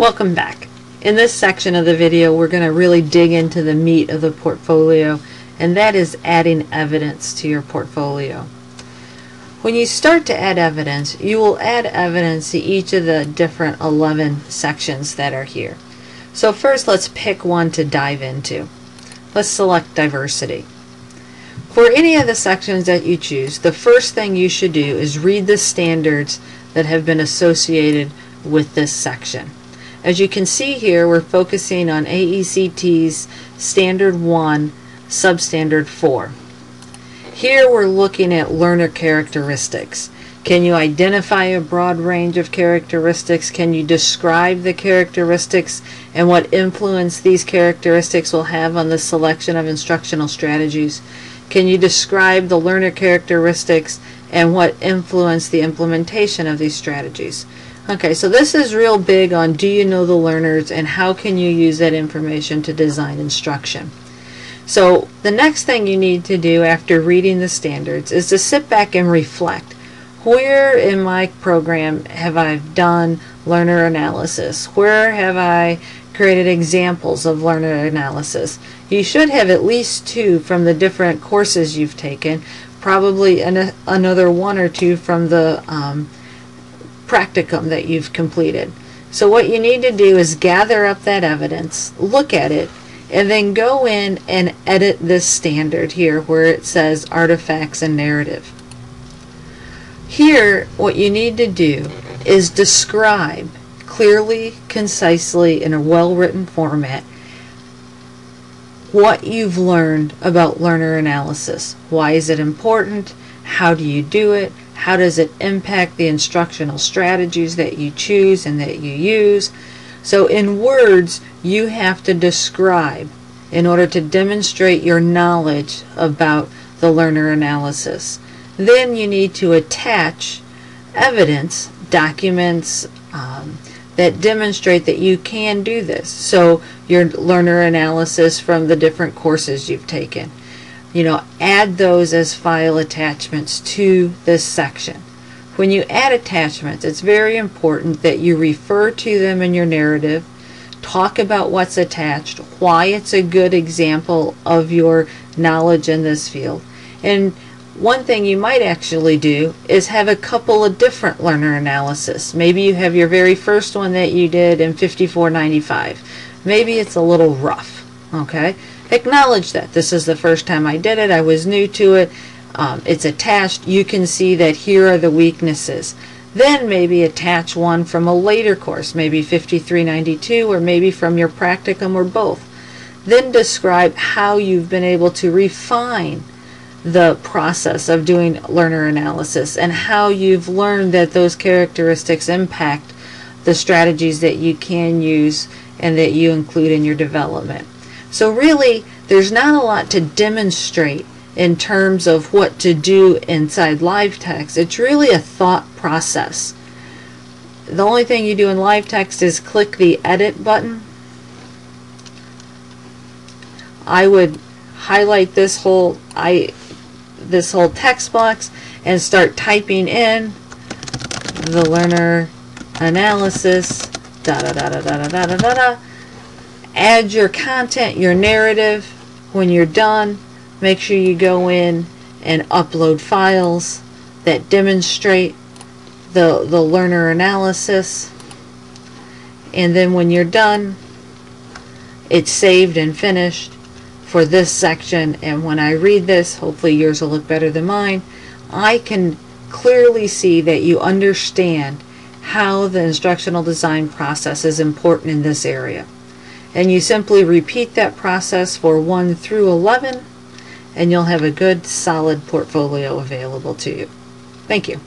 Welcome back. In this section of the video, we're going to really dig into the meat of the portfolio, and that is adding evidence to your portfolio. When you start to add evidence, you will add evidence to each of the different 11 sections that are here. So first, let's pick one to dive into. Let's select diversity. For any of the sections that you choose, the first thing you should do is read the standards that have been associated with this section. As you can see here, we're focusing on AECT's Standard 1, Substandard 4. Here we're looking at learner characteristics. Can you identify a broad range of characteristics? Can you describe the characteristics and what influence these characteristics will have on the selection of instructional strategies? Can you describe the learner characteristics and what influence the implementation of these strategies? Okay, so this is real big on do you know the learners and how can you use that information to design instruction. So the next thing you need to do after reading the standards is to sit back and reflect. Where in my program have I done learner analysis? Where have I created examples of learner analysis? You should have at least 2 from the different courses you've taken, probably another 1 or 2 from the practicum that you've completed. So what you need to do is gather up that evidence, look at it, and then go in and edit this standard here where it says artifacts and narrative. Here what you need to do is describe clearly, concisely, in a well-written format what you've learned about learner analysis. Why is it important? How do you do it? How does it impact the instructional strategies that you choose and that you use? So in words, you have to describe in order to demonstrate your knowledge about the learner analysis. Then you need to attach evidence, documents that demonstrate that you can do this. So your learner analysis from the different courses you've taken. Add those as file attachments to this section. When you add attachments, it's very important that you refer to them in your narrative, talk about what's attached, why it's a good example of your knowledge in this field. And one thing you might actually do is have a couple of different learner analysis. Maybe you have your very first one that you did in 5495. Maybe it's a little rough, okay? Acknowledge that. This is the first time I did it. I was new to it. It's attached. You can see that here are the weaknesses. Then maybe attach one from a later course, maybe 5392, or maybe from your practicum, or both. Then describe how you've been able to refine the process of doing learner analysis and how you've learned that those characteristics impact the strategies that you can use and that you include in your development. So really, there's not a lot to demonstrate in terms of what to do inside live text. It's really a thought process. The only thing you do in live text is click the edit button. I would highlight this whole text box and start typing in the learner analysis da da da da da da da da da. Add your content, your narrative. When you're done, make sure you go in and upload files that demonstrate the learner analysis. And then when you're done, it's saved and finished for this section. And when I read this, hopefully yours will look better than mine, I can clearly see that you understand how the instructional design process is important in this area. And you simply repeat that process for 1 through 11, and you'll have a good, solid portfolio available to you. Thank you.